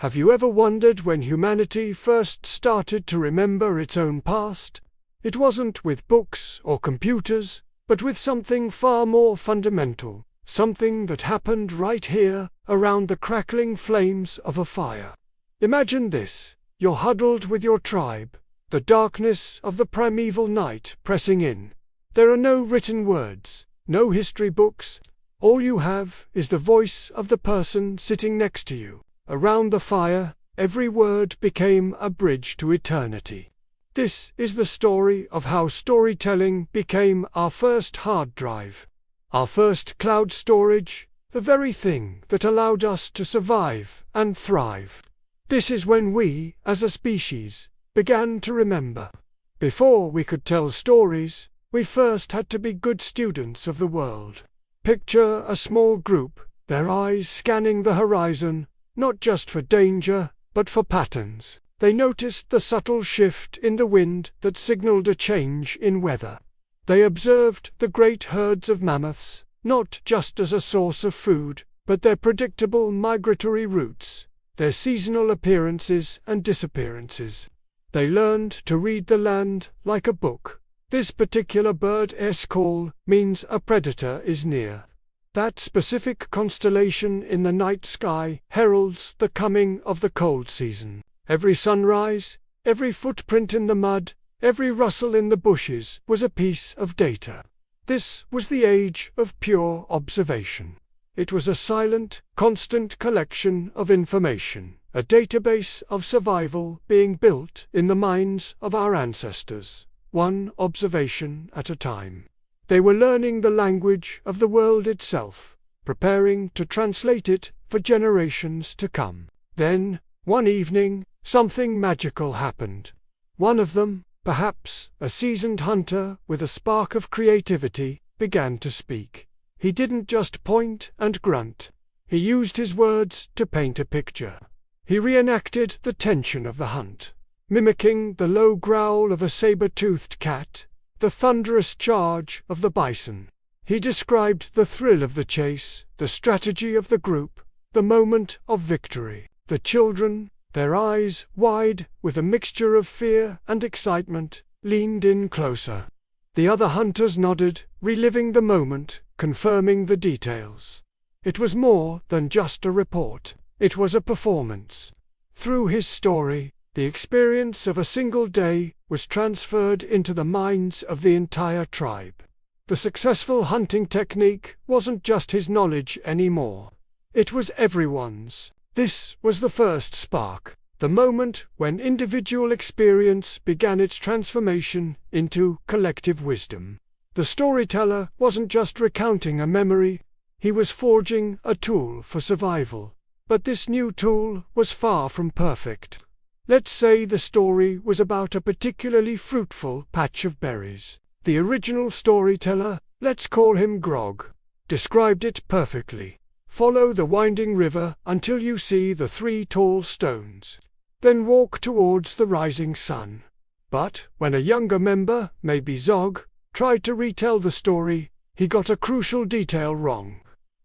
Have you ever wondered when humanity first started to remember its own past? It wasn't with books or computers, but with something far more fundamental, something that happened right here, around the crackling flames of a fire. Imagine this: you're huddled with your tribe, the darkness of the primeval night pressing in. There are no written words, no history books. All you have is the voice of the person sitting next to you. Around the fire, every word became a bridge to eternity. This is the story of how storytelling became our first hard drive, our first cloud storage, the very thing that allowed us to survive and thrive. This is when we, as a species, began to remember. Before we could tell stories, we first had to be good students of the world. Picture a small group, their eyes scanning the horizon, not just for danger, but for patterns. They noticed the subtle shift in the wind that signaled a change in weather. They observed the great herds of mammoths, not just as a source of food, but their predictable migratory routes, their seasonal appearances and disappearances. They learned to read the land like a book. This particular bird's call means a predator is near. That specific constellation in the night sky heralds the coming of the cold season. Every sunrise, every footprint in the mud, every rustle in the bushes was a piece of data. This was the age of pure observation. It was a silent, constant collection of information, a database of survival being built in the minds of our ancestors, one observation at a time. They were learning the language of the world itself, preparing to translate it for generations to come. Then, one evening, something magical happened. One of them, perhaps a seasoned hunter with a spark of creativity, began to speak. He didn't just point and grunt. He used his words to paint a picture. He reenacted the tension of the hunt, mimicking the low growl of a saber-toothed cat, the thunderous charge of the bison. He described the thrill of the chase, the strategy of the group, the moment of victory. The children, their eyes wide with a mixture of fear and excitement, leaned in closer. The other hunters nodded, reliving the moment, confirming the details. It was more than just a report. It was a performance. Through his story, the experience of a single day was transferred into the minds of the entire tribe. The successful hunting technique wasn't just his knowledge anymore. It was everyone's. This was the first spark, the moment when individual experience began its transformation into collective wisdom. The storyteller wasn't just recounting a memory, he was forging a tool for survival. But this new tool was far from perfect. Let's say the story was about a particularly fruitful patch of berries. The original storyteller, let's call him Grog, described it perfectly. Follow the winding river until you see the 3 tall stones. Then walk towards the rising sun. But when a younger member, maybe Zog, tried to retell the story, he got a crucial detail wrong.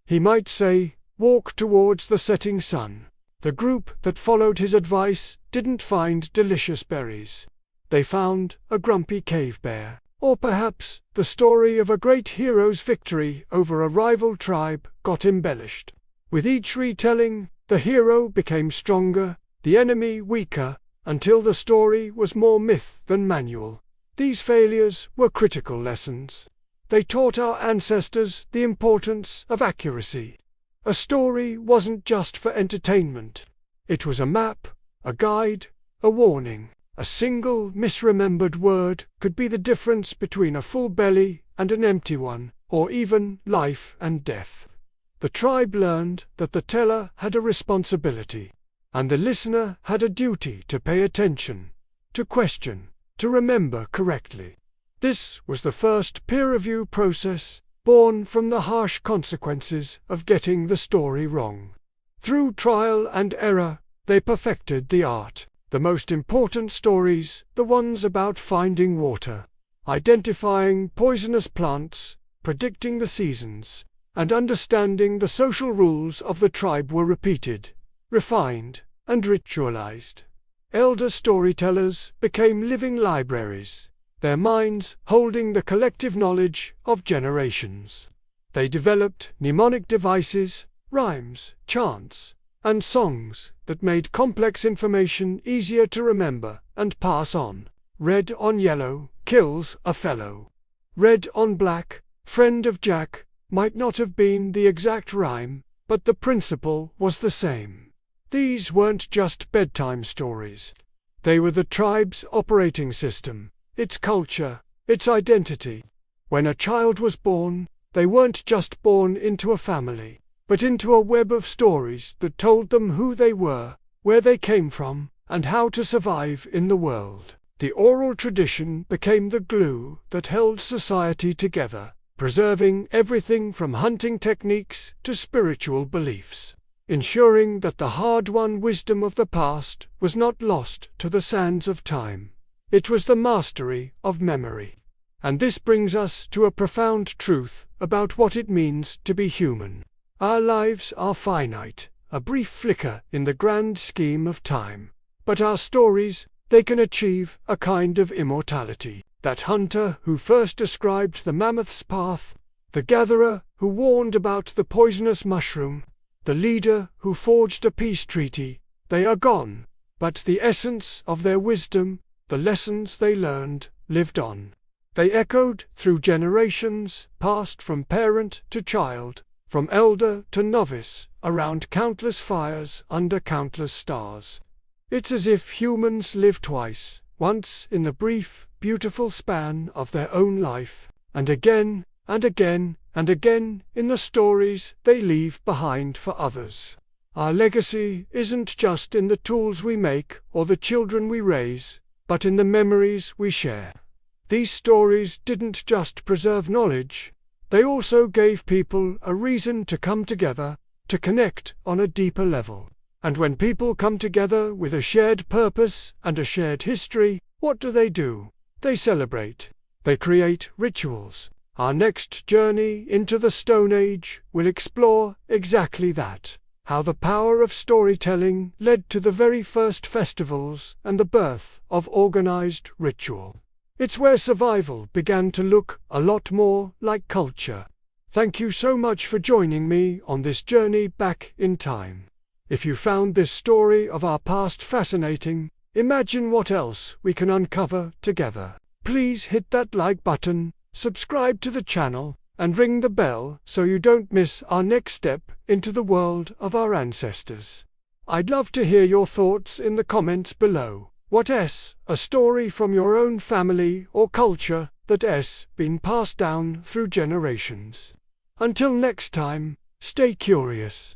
He might say, walk towards the setting sun. The group that followed his advice didn't find delicious berries. They found a grumpy cave bear. Or perhaps the story of a great hero's victory over a rival tribe got embellished. With each retelling, the hero became stronger, the enemy weaker, until the story was more myth than manual. These failures were critical lessons. They taught our ancestors the importance of accuracy. A story wasn't just for entertainment. It was a map, a guide, a warning. A single misremembered word could be the difference between a full belly and an empty one, or even life and death. The tribe learned that the teller had a responsibility, and the listener had a duty to pay attention, to question, to remember correctly. This was the first peer review process, born from the harsh consequences of getting the story wrong. Through trial and error, they perfected the art. The most important stories, the ones about finding water, identifying poisonous plants, predicting the seasons, and understanding the social rules of the tribe were repeated, refined, and ritualized. Elder storytellers became living libraries, their minds holding the collective knowledge of generations. They developed mnemonic devices, rhymes, chants, and songs that made complex information easier to remember and pass on. Red on yellow kills a fellow. Red on black, friend of Jack, might not have been the exact rhyme, but the principle was the same. These weren't just bedtime stories. They were the tribe's operating system, its culture, its identity. When a child was born, they weren't just born into a family, but into a web of stories that told them who they were, where they came from, and how to survive in the world. The oral tradition became the glue that held society together, preserving everything from hunting techniques to spiritual beliefs, ensuring that the hard-won wisdom of the past was not lost to the sands of time. It was the mastery of memory. And this brings us to a profound truth about what it means to be human. Our lives are finite, a brief flicker in the grand scheme of time. But our stories, they can achieve a kind of immortality. That hunter who first described the mammoth's path, the gatherer who warned about the poisonous mushroom, the leader who forged a peace treaty, they are gone. But the essence of their wisdom, the lessons they learned, lived on. They echoed through generations, passed from parent to child, from elder to novice, around countless fires, under countless stars. It's as if humans live twice, once in the brief, beautiful span of their own life, and again, and again, and again in the stories they leave behind for others. Our legacy isn't just in the tools we make or the children we raise, but in the memories we share. These stories didn't just preserve knowledge, they also gave people a reason to come together, to connect on a deeper level. And when people come together with a shared purpose and a shared history, what do? They celebrate. They create rituals. Our next journey into the Stone Age will explore exactly that. How the power of storytelling led to the very first festivals and the birth of organized ritual. It's where survival began to look a lot more like culture. Thank you so much for joining me on this journey back in time. If you found this story of our past fascinating, imagine what else we can uncover together. Please hit that like button, subscribe to the channel, and ring the bell so you don't miss our next step into the world of our ancestors. I'd love to hear your thoughts in the comments below. What's a story from your own family or culture that's been passed down through generations? Until next time, stay curious.